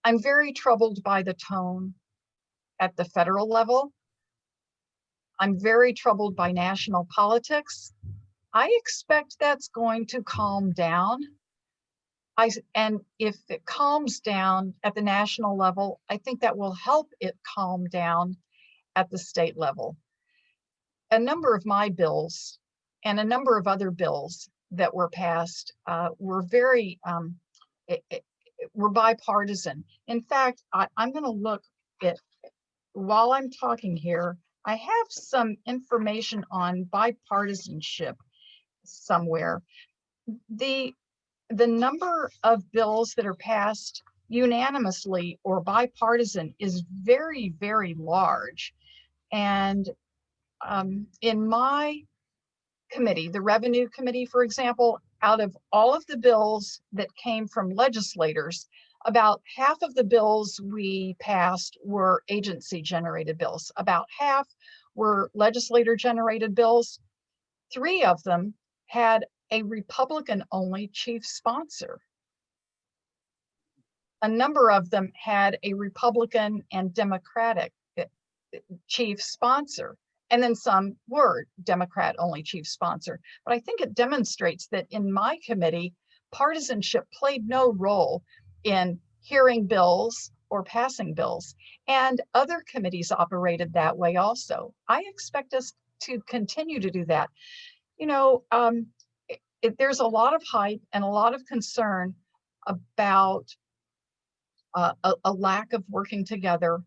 Speaker 2: I'm very troubled by the tone at the federal level. I'm very troubled by national politics. I expect that's going to calm down. And if it calms down at the national level, I think that will help it calm down at the state level. A number of my bills and a number of other bills that were passed were very, were bipartisan. In fact, I'm going to look at, while I'm talking here, I have some information on bipartisanship somewhere. The number of bills that are passed unanimously or bipartisan is very, very large. And in my committee, the Revenue Committee, for example, out of all of the bills that came from legislators, about half of the bills we passed were agency generated bills. About half were legislator generated bills. 3 of them had a Republican-only chief sponsor. A number of them had a Republican and Democratic chief sponsor, and then some were Democrat-only chief sponsor. But I think it demonstrates that in my committee, partisanship played no role in hearing bills or passing bills. And other committees operated that way also. I expect us to continue to do that. You know, there's a lot of hype and a lot of concern about a lack of working together.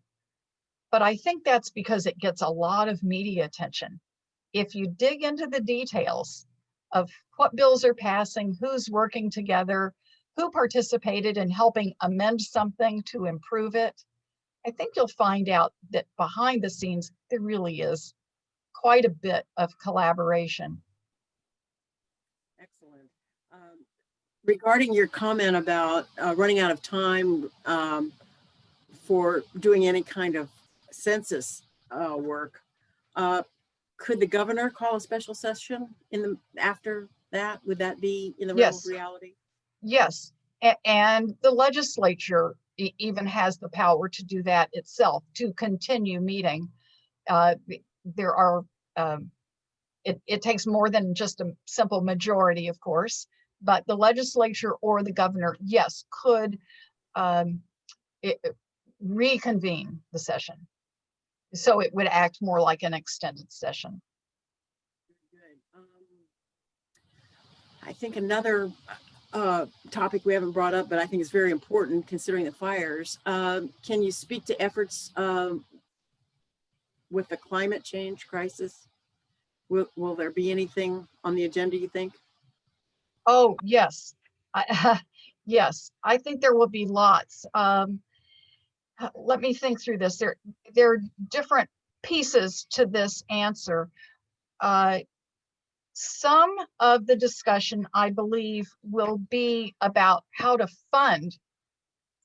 Speaker 2: But I think that's because it gets a lot of media attention. If you dig into the details of what bills are passing, who's working together, who participated in helping amend something to improve it, I think you'll find out that behind the scenes, there really is quite a bit of collaboration.
Speaker 1: Excellent. Regarding your comment about running out of time for doing any kind of census work, could the governor call a special session after that? Would that be in the realm of
Speaker 2: Yes.
Speaker 1: reality?
Speaker 2: Yes, and the legislature even has the power to do that itself, to continue meeting. There are, it takes more than just a simple majority, of course, but the legislature or the governor, yes, could reconvene the session. So it would act more like an extended session.
Speaker 1: Good. I think another topic we haven't brought up, but I think is very important considering the fires. Can you speak to efforts with the climate change crisis? Will there be anything on the agenda, you think?
Speaker 2: Oh, yes. Yes, I think there will be lots. Let me think through this. There are different pieces to this answer. Some of the discussion, I believe, will be about how to fund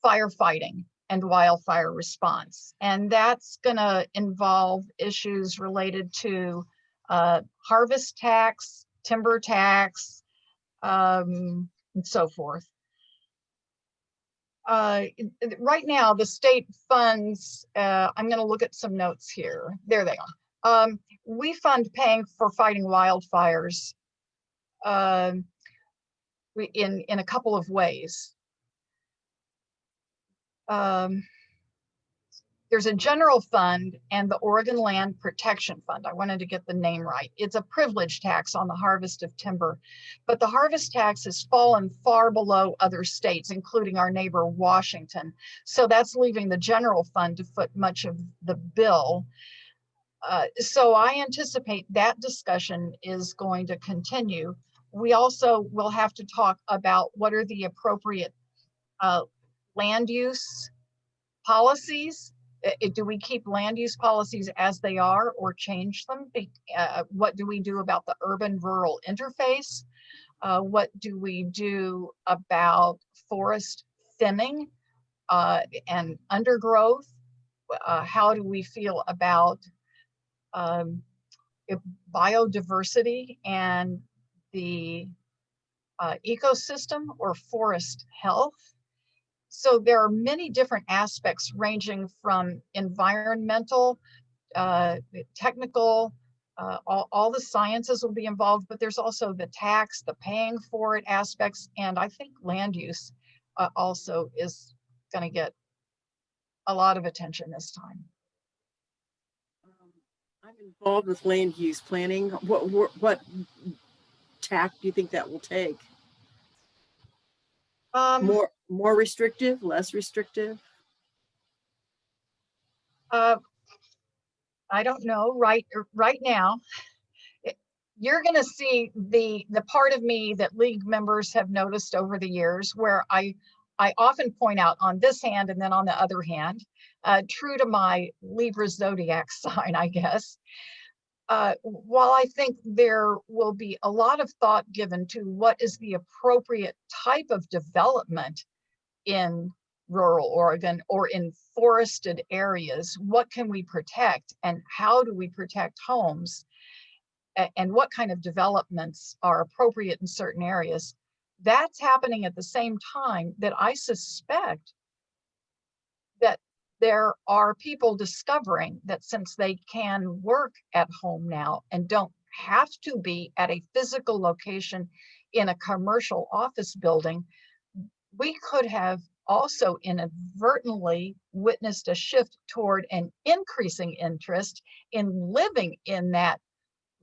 Speaker 2: firefighting and wildfire response. And that's going to involve issues related to harvest tax, timber tax, and so forth. Right now, the state funds, I'm going to look at some notes here. There they are. We fund paying for fighting wildfires in a couple of ways. There's a general fund and the Oregon Land Protection Fund. I wanted to get the name right. It's a privilege tax on the harvest of timber, but the harvest tax has fallen far below other states, including our neighbor Washington. So that's leaving the general fund to foot much of the bill. So I anticipate that discussion is going to continue. We also will have to talk about what are the appropriate land use policies. Do we keep land use policies as they are or change them? What do we do about the urban-rural interface? What do we do about forest thinning and undergrowth? How do we feel about biodiversity and the ecosystem or forest health? So there are many different aspects ranging from environmental, technical, all the sciences will be involved, but there's also the tax, the paying for it aspects, and I think land use also is going to get a lot of attention this time.
Speaker 1: I'm involved with land use planning. What tack do you think that will take? More restrictive, less restrictive?
Speaker 2: I don't know. Right now, you're going to see the part of me that league members have noticed over the years, where I often point out on this hand and then on the other hand, true to my Libra zodiac sign, I guess. While I think there will be a lot of thought given to what is the appropriate type of development in rural Oregon or in forested areas, what can we protect and how do we protect homes, and what kind of developments are appropriate in certain areas, that's happening at the same time that I suspect that there are people discovering that since they can work at home now and don't have to be at a physical location in a commercial office building, we could have also inadvertently witnessed a shift toward an increasing interest in living in that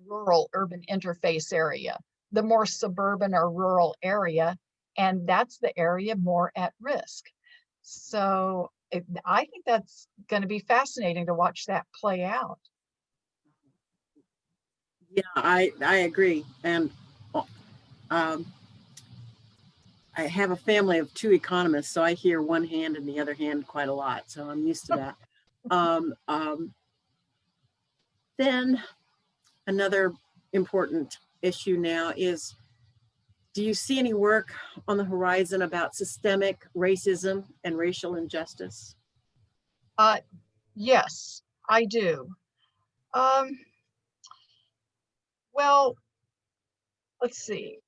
Speaker 2: rural urban interface area, the more suburban or rural area, and that's the area more at risk. So I think that's going to be fascinating to watch that play out.
Speaker 1: Yeah, I agree. And um, I have a family of two economists, so I hear one hand and the other hand quite a lot. So I'm used to that. Um, um, then another important issue now is, do you see any work on the horizon about systemic racism and racial injustice?
Speaker 2: Yes, I do. Um, well, let's see.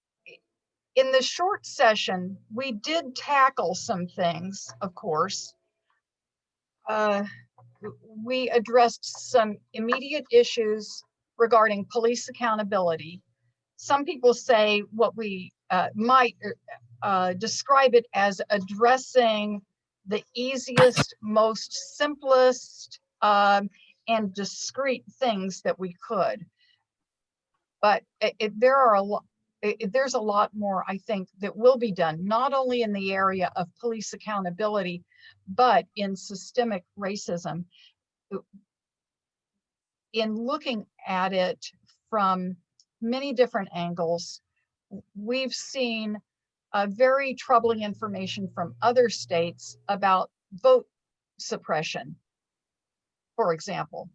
Speaker 2: In the short session, we did tackle some things, of course. We addressed some immediate issues regarding police accountability. Some people say what we might describe it as addressing the easiest, most simplest, and discrete things that we could. But there's a lot more, I think, that will be done, not only in the area of police accountability, but in systemic racism. In looking at it from many different angles, we've seen very troubling information from other states about vote suppression, for example.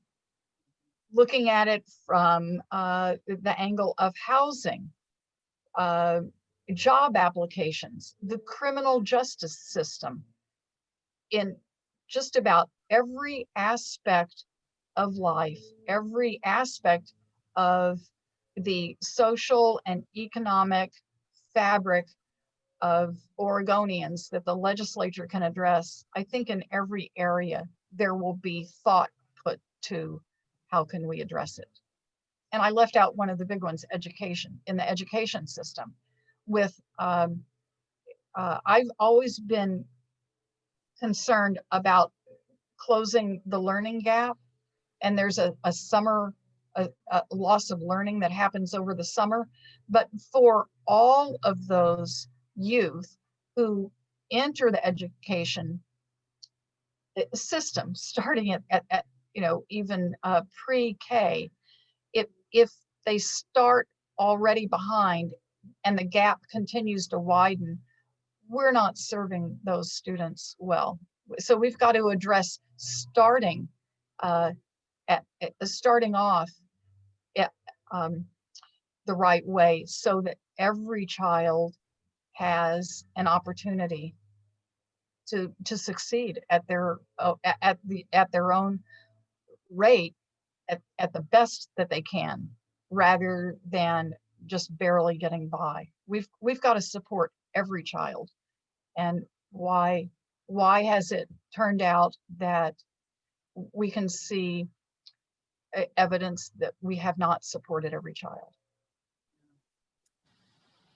Speaker 2: Looking at it from the angle of housing, job applications, the criminal justice system, in just about every aspect of life, every aspect of the social and economic fabric of Oregonians that the legislature can address. I think in every area there will be thought put to how can we address it. And I left out one of the big ones, education, in the education system. With I've always been concerned about closing the learning gap, and there's a loss of learning that happens over the summer. But for all of those youth who enter the education system, starting at even pre-K, if they start already behind and the gap continues to widen, we're not serving those students well. So we've got to address starting starting off at, the right way, so that every child has an opportunity to succeed at their own rate, at the best that they can, rather than just barely getting by. We've got to support every child. And why has it turned out that we can see evidence that we have not supported every child?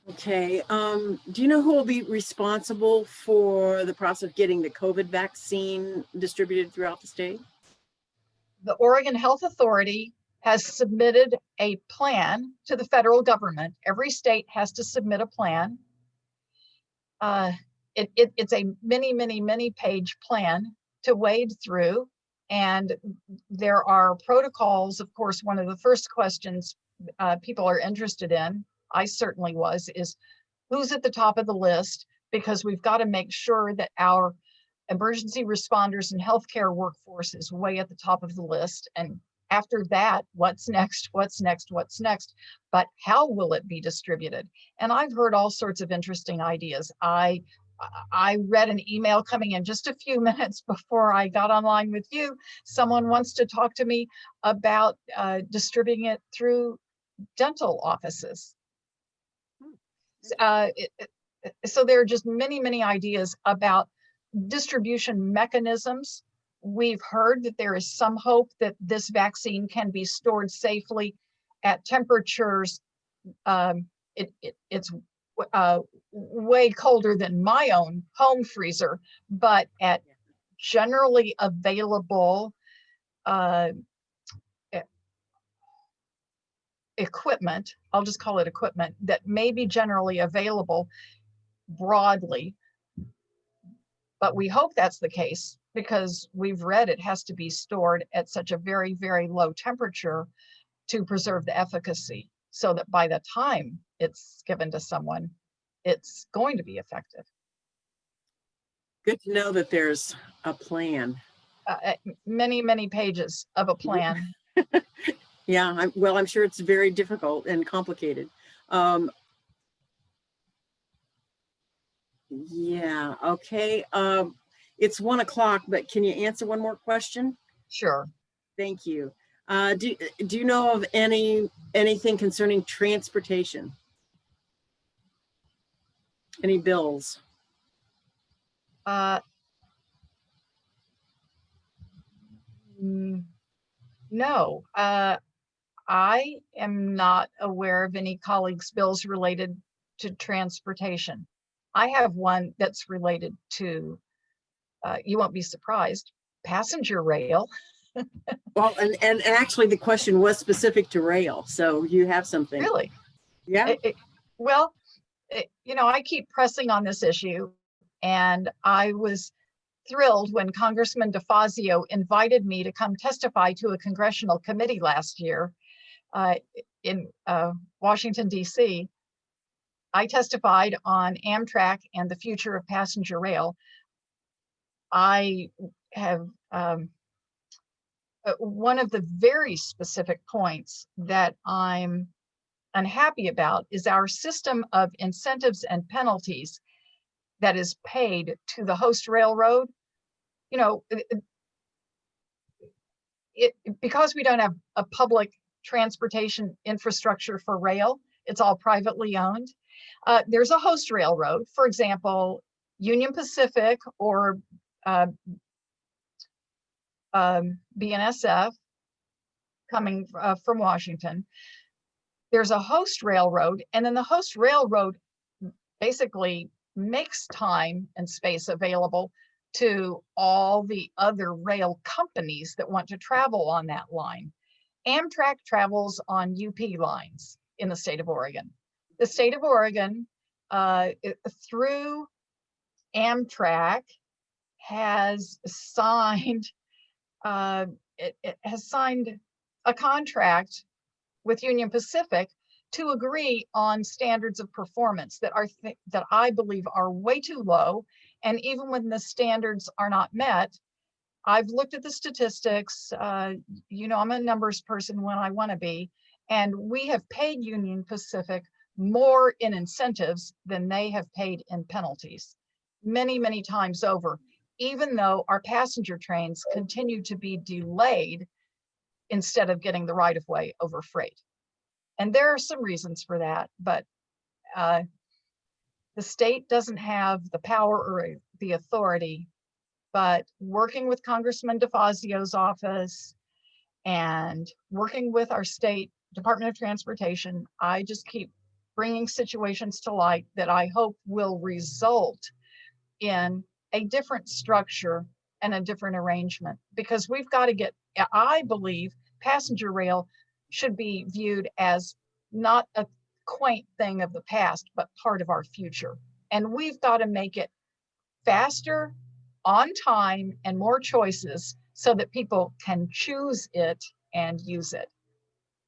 Speaker 1: Okay. Do you know who will be responsible for the process of getting the COVID vaccine distributed throughout the state?
Speaker 2: The Oregon Health Authority has submitted a plan to the federal government. Every state has to submit a plan. It's a many page plan to wade through. And there are protocols. Of course, one of the first questions people are interested in, I certainly was, is who's at the top of the list, because we've got to make sure that our emergency responders and healthcare workforce is way at the top of the list. And after that, what's next? But how will it be distributed? And I've heard all sorts of interesting ideas. I read an email coming in just a few minutes before I got online with you. Someone wants to talk to me about distributing it through dental offices. So there are just many ideas about distribution mechanisms. We've heard that there is some hope that this vaccine can be stored safely at temperatures. It's way colder than my own home freezer, but at generally available equipment I'll just call it equipment, that may be generally available broadly. But we hope that's the case because we've read it has to be stored at such a very, very low temperature to preserve the efficacy, so that by the time it's given to someone, it's going to be effective.
Speaker 1: Good to know that there's a plan.
Speaker 2: Many, many pages of a plan.
Speaker 1: Yeah, I'm sure it's very difficult and complicated. Yeah, okay. It's 1 o'clock, but can you answer one more question?
Speaker 2: Sure.
Speaker 1: Thank you. Do you know of anything concerning transportation? Any bills?
Speaker 2: No, I am not aware of any colleagues' bills related to transportation. I have one that's related to, you won't be surprised, passenger rail.
Speaker 1: Well, and actually the question was specific to rail, so you have something.
Speaker 2: Really?
Speaker 1: Yeah.
Speaker 2: Well, I keep pressing on this issue, and I was thrilled when Congressman DeFazio invited me to come testify to a congressional committee last year in Washington, D.C. I testified on Amtrak and the future of passenger rail. I have one of the very specific points that I'm unhappy about is our system of incentives and penalties that is paid to the host railroad. Because we don't have a public transportation infrastructure for rail, it's all privately owned. There's a host railroad, for example, Union Pacific or BNSF coming from Washington. There's a host railroad, and then the host railroad basically makes time and space available to all the other rail companies that want to travel on that line. Amtrak travels on UP lines in the state of Oregon. The state of Oregon, through Amtrak, has signed it has signed a contract with Union Pacific to agree on standards of performance that I believe are way too low. And even when the standards are not met, I've looked at the statistics. I'm a numbers person when I want to be, and we have paid Union Pacific more in incentives than they have paid in penalties, many, many times over, even though our passenger trains continue to be delayed instead of getting the right of way over freight. And there are some reasons for that, but the state doesn't have the power or the authority. But working with Congressman DeFazio's office and working with our state Department of Transportation, I just keep bringing situations to light that I hope will result in a different structure and a different arrangement, because we've got to I believe passenger rail should be viewed as not a quaint thing of the past, but part of our future. And we've got to make it faster, on time, and more choices so that people can choose it and use it.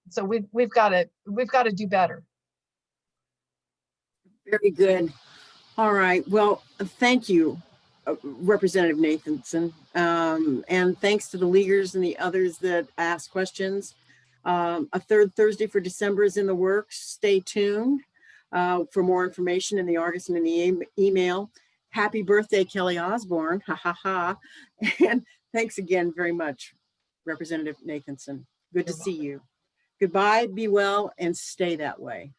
Speaker 2: So we've got to do better.
Speaker 1: Very good. All right. Well, thank you, Representative Nathanson. And thanks to the leaguers and the others that asked questions. A third Thursday for December is in the works. Stay tuned for more information in the Argosy and the email. Happy birthday, Kelly Osborne. Ha ha ha. And thanks again very much, Representative Nathanson. Good to see you. Goodbye, be well, and stay that way.